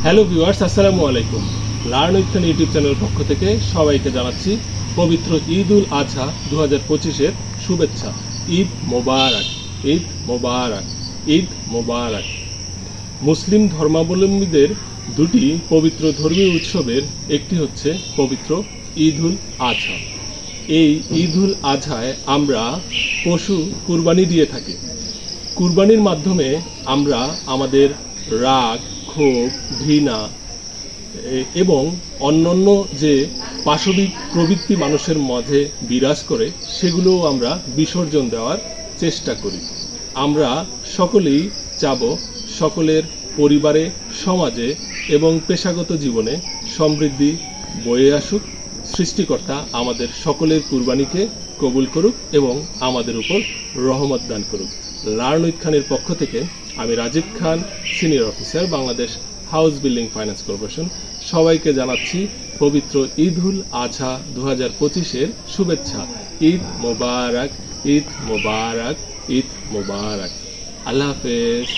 Hello viewers, আসসালামু আলাইকুম। Learn with Khan YouTube channel পক্ষ থেকে সবাইকে জানাচ্ছি পবিত্র ঈদ উল আজহা 2025-এর শুভেচ্ছা। ঈদ মোবারক, ঈদ মোবারক, ঈদ মোবারক। মুসলিম ধর্মাবলম্বীদের দুটি পবিত্র ধর্মীয় উৎসবের একটি হচ্ছে পবিত্র ঈদ উল আজহা। এই ঈদ উল আজহায় আমরা পশু কুরবানি দিয়ে থাকি। কুরবানির মাধ্যমে আমরা আমাদের রাগ, ক্ষোভ, ঘৃণা এবং অন্যান্য যে পাশবিক প্রবৃত্তি মানুষের মাঝে বিরাজ করে সেগুলোও আমরা বিসর্জন দেওয়ার চেষ্টা করি। আমরা সকলেই চাব সকলের পরিবারে, সমাজে এবং পেশাগত জীবনে সমৃদ্ধি বয়ে আসুক। সৃষ্টিকর্তা আমাদের সকলের কুরবানিকে কবুল করুক এবং আমাদের উপর রহমত দান করুক। লার্ন উইথ খানের পক্ষ থেকে আমি Rajib Khan, senior officer, Bangladesh house building finance corporation, সবাইকে জানাচ্ছি পবিত্র ঈদ উল আজহা 2025-এর শুভেচ্ছা। ঈদ মোবারক, ঈদ মোবারক, ঈদ মোবারক। আল্লাহ হাফেজ।